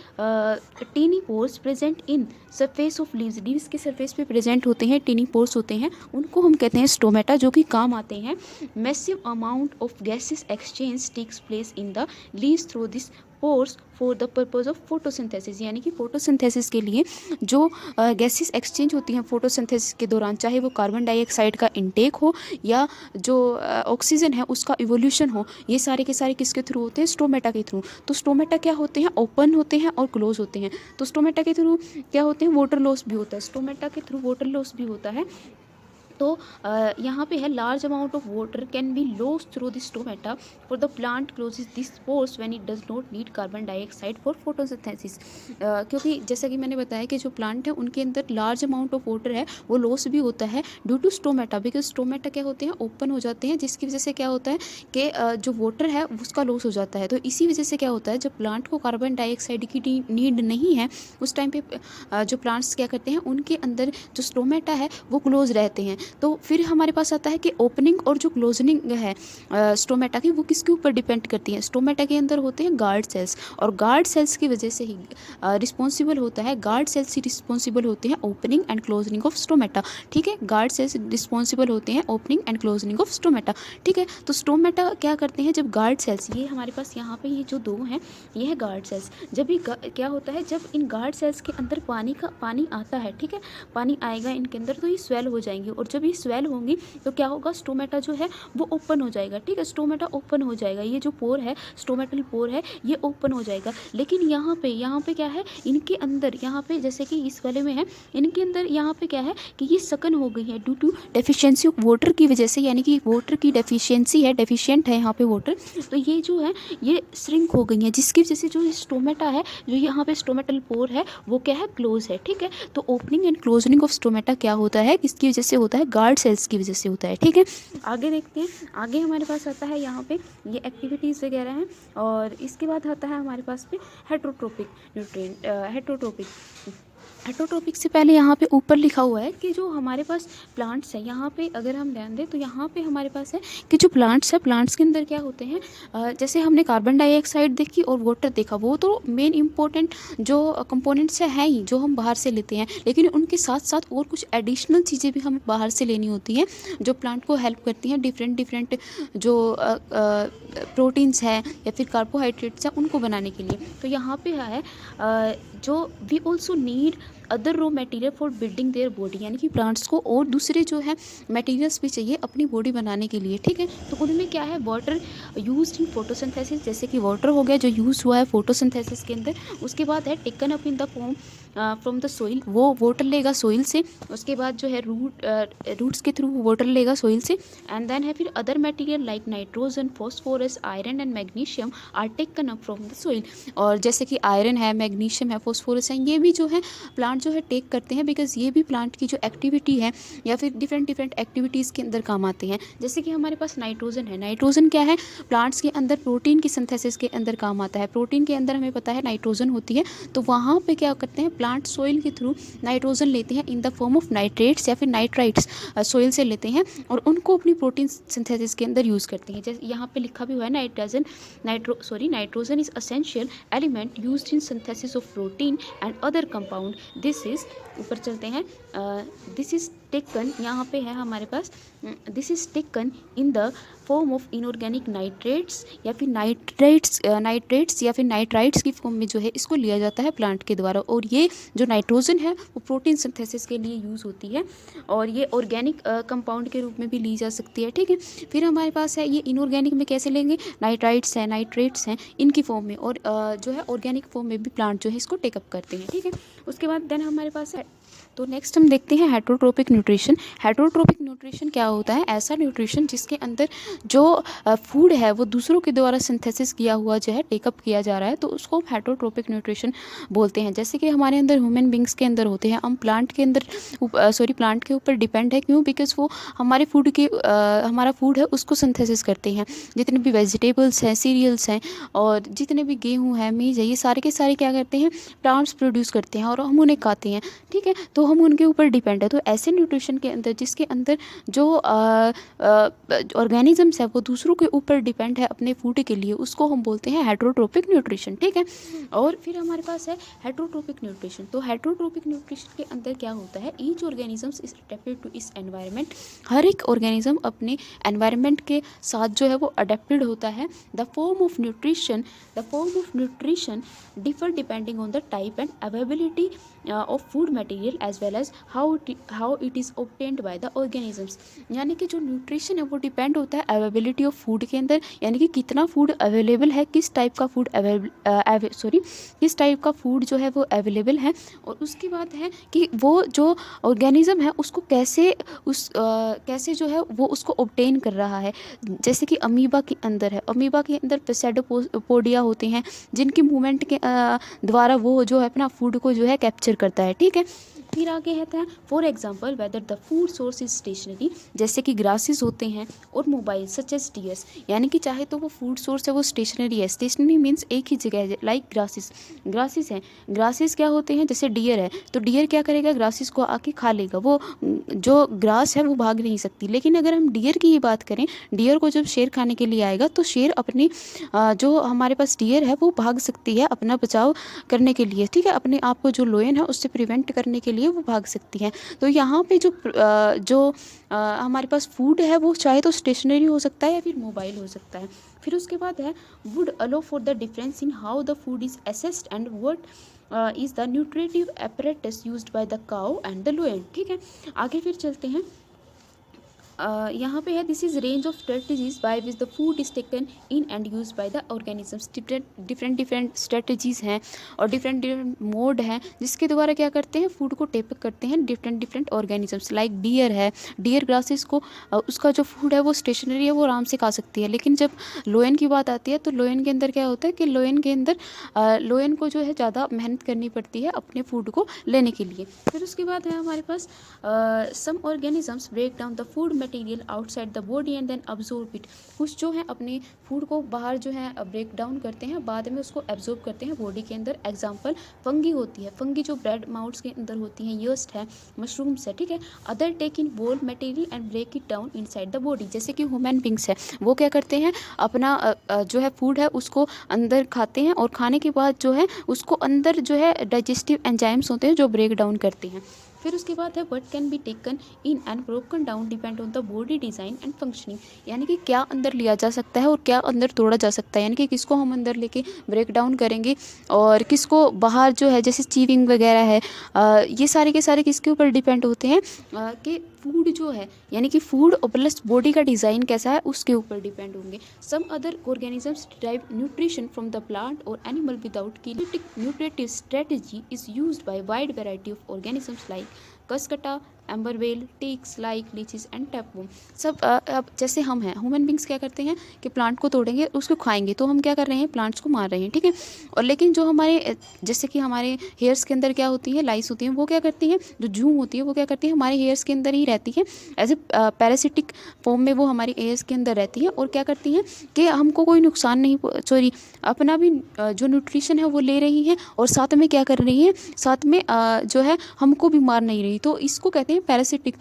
tiny pores present in surface of leaves, leaves के सरफेस पे प्रेजेंट होते हैं टीनी पोर्स होते हैं, उनको हम कहते हैं स्टोमेटा, जो कि काम आते हैं। Massive amount of gases exchange takes place in the leaves through this pores for the purpose of photosynthesis, यानी कि फोटोसिंथेसिस के लिए जो गैसेस एक्सचेंज होती हैं फोटोसिंथेसिस के दौरान, चाहे वो कार्बन डाइऑक्साइड का इनटेक हो या जो ऑक्सीजन है उसका इवोल्यूशन हो, ये सारे के सारे किसके थ्रू होते हैं? स्टोमेटा के थ्रू। तो स्टोमेटा क्या होते हैं? ओपन होते हैं और क्लोज होते हैं। तो स्टोमेटा के थ्रू क्या होते हैं? वाटर लॉस भी होता है, स्टोमेटा के थ्रू वाटर लॉस भी होता है। तो यहाँ पे है large amount of water can be loss through this stomata for the plant closes this pores when it does not need carbon dioxide for photosynthesis. क्योंकि जैसा कि मैंने बताया कि जो प्लांट है उनके अंदर लार्ज अमाउंट ऑफ वाटर है वो लॉस भी होता है due to stomata, because stomata क्या होते हैं? ओपन हो जाते हैं, जिसकी वजह से क्या होता है कि जो वाटर है उसका लॉस हो जाता है। तो इसी वजह से क्या होता है, जब प्लांट को कार्बन डाइऑक्साइड की नीड नहीं है उस टाइम पे जो प्लांट्स क्या करते हैं, उनके अंदर जो स्टोमेटा है वो क्लोज रहते हैं। तो फिर हमारे पास आता है कि ओपनिंग और जो क्लोजनिंग है स्टोमेटा की, वो किसके ऊपर डिपेंड करती है? स्टोमेटा के अंदर होते हैं गार्ड सेल्स, और गार्ड सेल्स की वजह से ही रिस्पॉन्सिबल होता है, गार्ड सेल्स ही रिस्पॉन्सिबल होते हैं ओपनिंग एंड क्लोजनिंग ऑफ स्टोमेटा। ठीक है, गार्ड सेल्स रिस्पॉन्सिबल होते हैं ओपनिंग एंड क्लोजनिंग ऑफ स्टोमेटा। ठीक है, तो स्टोमेटा क्या करते हैं? जब गार्ड सेल्स, ये हमारे पास यहाँ पे ये जो दो हैं ये है गार्ड सेल्स, जब ये क्या होता है, जब इन गार्ड सेल्स के अंदर पानी आता है, ठीक है, पानी आएगा इनके अंदर तो ये स्वेल हो जाएंगे, और जब ये स्वेल होंगी तो क्या होगा? स्टोमेटा जो है वो ओपन हो जाएगा। ठीक है, स्टोमेटा ओपन हो जाएगा, ये जो पोर है स्टोमेटल पोर है ये ओपन हो जाएगा। लेकिन यहाँ पे क्या है, इनके अंदर यहाँ पे जैसे कि इस वाले में है, इनके अंदर यहाँ पे क्या है कि ये सकन हो गई है due to deficiency of water की वजह से, यानी कि वाटर की डेफिशिएंसी है, डेफिशिएंट है यहाँ पे वाटर, तो ये जो है ये श्रिंक हो गई है, जिसकी वजह से जो स्टोमेटा है, जो यहाँ पे स्टोमेटल पोर है वो क्या है? क्लोज है। ठीक है, तो ओपनिंग एंड क्लोजनिंग ऑफ स्टोमेटा क्या होता है, किसकी वजह से होता है? गार्ड सेल्स की वजह से होता है। ठीक है, आगे देखते हैं, आगे हमारे पास आता है यहाँ पे ये एक्टिविटीज़ वगैरह हैं, और इसके बाद आता है हमारे पास पे हेटरोट्रोपिक न्यूट्रिएंट। हेटरोट्रोपिक से पहले यहाँ पे ऊपर लिखा हुआ है कि जो हमारे पास प्लांट्स है, यहाँ पे अगर हम ध्यान दें तो यहाँ पे हमारे पास है कि जो प्लांट्स है, प्लांट्स के अंदर क्या होते हैं, जैसे हमने कार्बन डाइऑक्साइड देखी और वाटर देखा, वो तो मेन इंपॉर्टेंट जो कंपोनेंट्स है ही जो हम बाहर से लेते हैं, लेकिन उनके साथ साथ और कुछ एडिशनल चीज़ें भी हमें बाहर से लेनी होती हैं जो प्लांट को हेल्प करती हैं, डिफरेंट जो प्रोटीन्स हैं या फिर कार्बोहाइड्रेट्स हैं उनको बनाने के लिए। तो यहाँ पे है जो we also need other raw material for building their body, यानी कि प्लांट्स को और दूसरे जो है मटेरियल्स भी चाहिए अपनी बॉडी बनाने के लिए। ठीक है, तो उनमें क्या है? वाटर यूज्ड इन फोटोसिंथेसिस, जैसे कि वाटर हो गया जो यूज़ हुआ है फोटोसिंथेसिस के अंदर। उसके बाद है taken up in the form from the soil, वो वाटर लेगा सोइल से। उसके बाद जो है रूट्स के थ्रू वाटर लेगा सोइल से। एंड देन है फिर other material like nitrogen, phosphorus, iron and magnesium are taken up from the soil. और जैसे कि आयरन है, मैग्नीशियम है, फॉस्फोरस है, ये भी जो है प्लांट जो है टेक करते हैं, बिकॉज ये भी प्लांट की जो एक्टिविटी है या फिर डिफरेंट एक्टिविटीज़ के अंदर काम आते हैं। जैसे कि हमारे पास नाइट्रोजन है, नाइट्रोजन क्या है? प्लांट्स के अंदर प्रोटीन की सिंथेसिस के अंदर काम आता है। प्रोटीन के अंदर हमें पता है नाइट्रोजन होती है, तो वहाँ पे क्या करते हैं? प्लांट सोइल के थ्रू नाइट्रोजन लेते हैं इन द फॉर्म ऑफ नाइट्रेट्स या फिर नाइट्राइट्स, सोइल से लेते हैं और उनको अपनी प्रोटीन सिंथेसिस के अंदर यूज़ करते हैं। जैसे यहाँ पे लिखा भी हुआ है nitrogen is essential element used in synthesis of protein and other compound. This is, ऊपर चलते हैं, दिस इज टेकन, यहाँ पे है हमारे पास, this is taken in the form of inorganic nitrates या फिर नाइट्रेट्स या फिर नाइट्राइट्स की फॉर्म में जो है इसको लिया जाता है प्लांट के द्वारा। और ये जो नाइट्रोजन है वो प्रोटीन सिंथेसिस के लिए यूज़ होती है और ये ऑर्गेनिक कंपाउंड के रूप में भी ली जा सकती है। ठीक है, फिर हमारे पास है ये इनऑर्गेनिक में कैसे लेंगे? नाइट्राइट्स हैं, नाइट्रेट्स हैं, इनकी फॉर्म में, और जो है ऑर्गेनिक फॉर्म में भी प्लांट जो है इसको टेकअप करते हैं। ठीक है, उसके बाद देन हमारे पास है, तो नेक्स्ट हम देखते हैं हेटरोट्रोपिक न्यूट्रिशन। हेटरोट्रोपिक न्यूट्रिशन क्या होता है? ऐसा न्यूट्रिशन जिसके अंदर जो फूड है वो दूसरों के द्वारा सिंथेसिस किया हुआ जो है टेकअप किया जा रहा है, तो उसको हम हेटरोट्रोपिक न्यूट्रिशन बोलते हैं। जैसे कि हमारे अंदर ह्यूमन बींग्स के अंदर होते हैं, हम प्लांट के ऊपर डिपेंड है। क्यों? बिकॉज वो हमारे हमारा फूड है उसको सिंथेसिस करते हैं। जितने भी वेजिटेबल्स हैं, सीरियल्स हैं और जितने भी गेहूँ है, मेज है, ये सारे के सारे क्या करते हैं? प्लांट्स प्रोड्यूस करते हैं और हम उन्हें खाते हैं। ठीक है, तो हम उनके ऊपर डिपेंड है। तो ऐसे न्यूट्रिशन के अंदर जिसके अंदर जो ऑर्गेनिजम्स है वो दूसरों के ऊपर डिपेंड है अपने फूड के लिए, उसको हम बोलते हैं हेटरोट्रोपिक न्यूट्रिशन, ठीक है। और फिर हमारे पास है हेटरोट्रोपिक न्यूट्रिशन। तो हेटरोट्रोपिक न्यूट्रिशन के अंदर क्या होता है, each organisms is adapted to इस एनवायरनमेंट, हर एक ऑर्गेनिज्म अपने एनवायरनमेंट के साथ जो है वो अडेप्टेड होता है। The form of nutrition differ depending on the type and availability of food material as well as how it is obtained by the organisms. यानी कि जो न्यूट्रिशन है वो डिपेंड होता है अवेलेबिलिटी ऑफ फूड के अंदर, यानी कि कितना फूड अवेलेबल है, किस टाइप का फूड किस टाइप का फूड जो है वो अवेलेबल है। और उसकी बात है कि वो जो ऑर्गेनिज्म है उसको कैसे जो है वो उसको ऑब्टेन कर रहा है। जैसे कि अमीबा के अंदर है, अमीबा के अंदर पेसेडोपोडिया होते हैं जिनकी मूवमेंट के द्वारा वो जो है अपना फूड को जो है कैप्चर करता है, ठीक है। फिर आगे कहता है for example whether the food source is stationary, जैसे कि ग्रासेस होते हैं और मोबाइल सच एज डियर्स, यानी कि चाहे तो वो फूड सोर्स है वो स्टेशनरी है, स्टेशनरी मीन्स एक ही जगह है, लाइक ग्रासेस हैं। ग्रासेस क्या होते हैं, जैसे डियर है तो डियर क्या करेगा, ग्रासेस को आके खा लेगा, वो जो ग्रास है वो भाग नहीं सकती। लेकिन अगर हम डियर की ही बात करें, डियर को जब शेर खाने के लिए आएगा तो शेर अपनी जो हमारे पास डियर है वो भाग सकती है अपना बचाव करने के लिए, ठीक है, अपने आप को जो लोयन है उससे प्रिवेंट करने के लिए वो भाग सकती हैं। तो यहाँ पे जो हमारे पास फूड है वो चाहे तो स्टेशनरी हो सकता है या फिर मोबाइल हो सकता है। फिर उसके बाद है would allow for the difference in how the food is assessed and what is the nutritive apparatus used by the cow and the lion, ठीक है। आगे फिर चलते हैं, यहाँ पे है this is range of strategies by which the food is taken in and use by the organisms. Different strategies हैं और डिफरेंट मोड हैं जिसके द्वारा क्या करते हैं, फूड को टेक करते हैं डिफरेंट ऑर्गेनिजम्स। लाइक डियर है, डियर ग्रासेस को उसका जो फूड है वो स्टेशनरी है, वो आराम से खा सकती है। लेकिन जब लोयन की बात आती है तो लोयन के अंदर क्या होता है कि लोयन के अंदर लोयन को जो है ज़्यादा मेहनत करनी पड़ती है अपने फूड को लेने के लिए। फिर उसके बाद है हमारे पास some organisms break down the food material outside the body and then absorb it. कुछ जो है अपने फूड को बाहर जो है ब्रेक डाउन करते हैं, बाद में उसको एब्जॉर्ब करते हैं बॉडी के अंदर। एग्जांपल फंगी होती है, फंगी जो ब्रेड माउट्स के अंदर होती हैं, यस्ट है, मशरूम्स है, ठीक है। Other take in whole material and break it down inside the body, जैसे कि ह्यूमन बींग्स है, वो क्या करते हैं अपना जो है फूड है उसको अंदर खाते हैं और खाने के बाद जो है उसको अंदर जो है डाइजेस्टिव एंजाइम्स होते हैं जो ब्रेक डाउन करते हैं। फिर उसके बाद है what can be taken in and broken down depend on the body design and functioning, यानी कि क्या अंदर लिया जा सकता है और क्या अंदर तोड़ा जा सकता है, यानी कि किसको हम अंदर लेके ब्रेक डाउन करेंगे और किसको बाहर जो है जैसे चीविंग वगैरह है, ये सारे के सारे किसके ऊपर डिपेंड होते हैं कि फूड जो है यानी कि फूड और प्लस बॉडी का डिज़ाइन कैसा है उसके ऊपर डिपेंड होंगे। Some other organisms derive nutrition from the plant और animal without kinetic nutritive strategy is used by wide variety of organisms like cuscuta, amarbel, ticks like leeches and tapeworm. सब अब जैसे हम हैं ह्यूमन बींग्स क्या करते हैं कि प्लांट को तोड़ेंगे उसको खाएंगे, तो हम क्या कर रहे हैं, प्लांट्स को मार रहे हैं, ठीक है। और लेकिन जो हमारे जैसे कि हमारे हेयर्स के अंदर क्या होती है, लाइस होती हैं, वो क्या करती हैं, जो जूम होती है वो क्या करती है हमारे हेयर्स के अंदर ही रहती है, एज ए पैरासिटिक फॉर्म में वो हमारे हेयर्स के अंदर रहती है और क्या करती हैं कि हमको कोई नुकसान नहीं, सॉरी अपना भी जो न्यूट्रिशन है वो ले रही हैं और साथ में क्या कर रही हैं, साथ में जो है हमको भी मार नहीं रही। तो इसको कहते हैं पैरासिटिक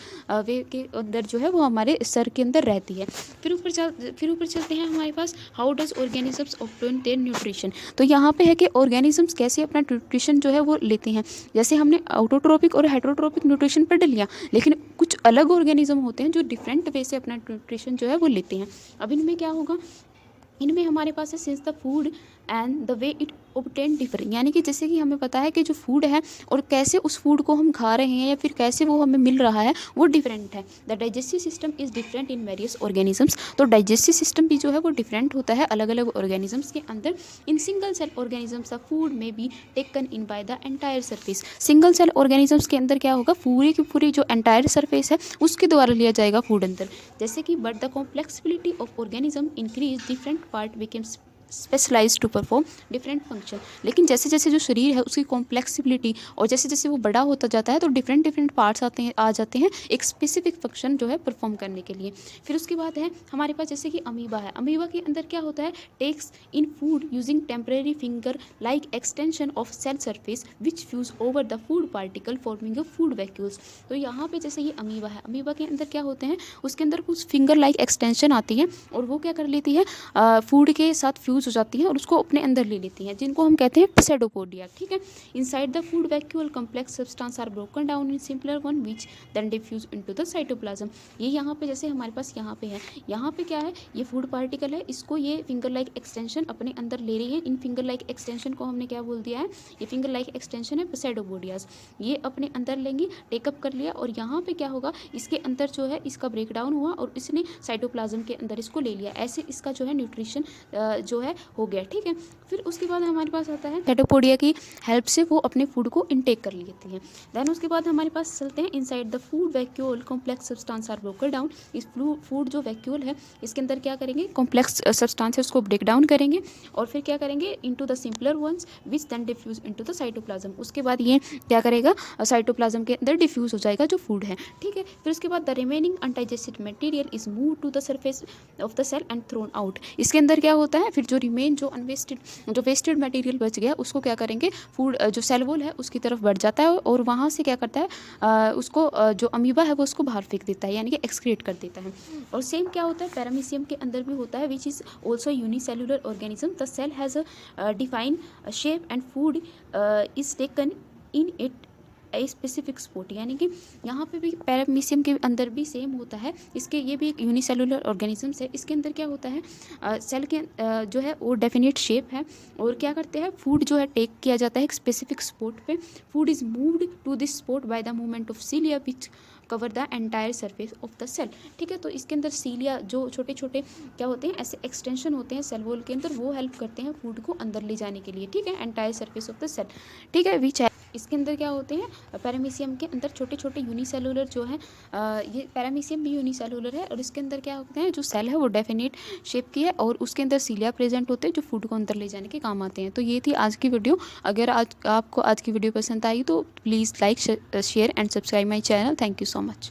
वे के अंदर जो है वो हमारे सर के अंदर रहती है। फिर ऊपर चलते हैं हमारे पास how does organisms obtain their nutrition. तो यहाँ पे है कि ऑर्गेनिजम्स कैसे अपना न्यूट्रिशन जो है वो लेते हैं। जैसे हमने ऑटोट्रोपिक और हेटरोट्रोपिक न्यूट्रिशन पढ़ लिया, लेकिन कुछ अलग ऑर्गेनिज्म होते हैं जो डिफरेंट वे से अपना न्यूट्रिशन जो है वो लेते हैं। अब इनमें क्या होगा, इनमें हमारे पास है since the food and the way it obtain differ, यानी कि जैसे कि हमें पता है कि जो फूड है और कैसे उस फूड को हम खा रहे हैं या फिर कैसे वो हमें मिल रहा है वो डिफरेंट है। The digestive system is different in various organisms. तो डाइजेस्टिव सिस्टम भी जो है वो डिफरेंट होता है अलग अलग ऑर्गेनिजम्स के अंदर। In single cell organisms the food may be taken in by the entire surface. Single cell organisms के अंदर क्या होगा, पूरी की पूरी जो एंटायर सरफेस है उसके द्वारा लिया जाएगा फूड अंदर। जैसे कि but the complexibility of organism increase different part becomes specialise to perform different function. लेकिन जैसे जैसे जो शरीर है उसकी कॉम्प्लेक्सिबिलिटी और जैसे जैसे वो बड़ा होता जाता है तो डिफरेंट डिफरेंट पार्ट्स आ जाते हैं एक स्पेसिफिक फंक्शन जो है परफॉर्म करने के लिए। फिर उसके बाद है हमारे पास जैसे कि अमीबा है। अमीबा के अंदर क्या होता है, takes in food using temporary finger like extension of cell surface which fuse over the food particle forming a food vacuoles. तो यहाँ पे जैसे ये अमीबा है, अमीबा के अंदर क्या होते हैं, उसके अंदर कुछ फिंगर लाइक एक्सटेंशन आती है और वो क्या कर लेती है, फूड के साथ फ्यूज हो जाती हैं और उसको अपने अंदर ले लेती हैं, जिनको हम कहते हैं पसेडोपोडिया। ठीक है, inside the food vacuole complex substance are broken down in simpler one which then diffuse into the cytoplasm. ये यहाँ पे जैसे हमारे पास यहाँ पे है, यहाँ पे क्या है, ये फूड पार्टिकल है, इसको ये फिंगर लाइक एक्सटेंशन अपने अंदर ले रही है। इन फिंगर लाइक एक्सटेंशन को हमने क्या बोल दिया है, ये फिंगर लाइक एक्सटेंशन है पसेडोपोडियाज। ये अपने अंदर लेंगी, टेकअप कर लिया और यहाँ पे क्या होगा, इसके अंदर जो है इसका ब्रेक डाउन हुआ और इसने साइटोप्लाज्म के अंदर इसको ले लिया। ऐसे इसका जो है न्यूट्रिशन जो है हो गया। ठीक है, फिर उसके बाद हमारे पास आता है साइटोपोडिया की हेल्प से वो अपने फूड को इनटेक कर लेती है। देन उसके बाद हमारे पास चलते हैं inside the food vacuole complex substance are broken down. इस फूड जो वैक्यूल है इसके अंदर क्या करेंगे, कॉम्प्लेक्स सब्सटेंसेस को ब्रेक डाउन करेंगे और फिर क्या करेंगे, into the simpler ones which then diffuse into the cytoplasm. उसके बाद ये क्या करेगा, साइटोप्लाज्म के अंदर डिफ्यूज हो जाएगा जो फूड है। ठीक है, फिर उसके बाद the remaining undigested material is move to the surface of the cell and thrown out. इसके अंदर क्या होता है, फिर जो रिमेन जो वेस्टेड मटेरियल बच गया उसको क्या करेंगे, फूड जो सेल वॉल है उसकी तरफ बढ़ जाता है और वहाँ से क्या करता है, उसको जो अमीबा है वो उसको बाहर फेंक देता है, यानी कि एक्सक्रीट कर देता है। और सेम क्या होता है पैरामीशियम के अंदर भी होता है, which is also unicellular organism. The cell has a define shape and food is taken in it a specific spot. यानी कि यहाँ पे भी पैरामीशियम के अंदर भी सेम होता है, इसके ये भी एक यूनिसेलुलर ऑर्गेनिजम्स है। इसके अंदर क्या होता है, सेल के जो है वो डेफिनेट शेप है और क्या करते हैं, फूड जो है टेक किया जाता है एक स्पेसिफिक स्पॉट पे। Food is moved to this spot by the movement of cilia which cover the entire surface of the cell. ठीक है, तो इसके अंदर सीलिया जो छोटे छोटे क्या होते हैं, ऐसे एक्सटेंशन होते हैं सेल वॉल के अंदर, वो हेल्प करते हैं फूड को अंदर ले जाने के लिए। ठीक है, entire surface of the cell. ठीक है, विच है इसके अंदर क्या होते हैं, पैरामीशियम के अंदर छोटे छोटे यूनिसेलुलर जो है, ये पैरामीशियम भी यूनिसेलुलर है और इसके अंदर क्या होते हैं, जो सेल है वो डेफिनेट शेप की है और उसके अंदर सीलिया प्रेजेंट होते हैं जो फूड को अंदर ले जाने के काम आते हैं। तो ये थी आज की वीडियो। अगर आपको आज की वीडियो पसंद आई तो please like share and subscribe my channel. Thank you so much.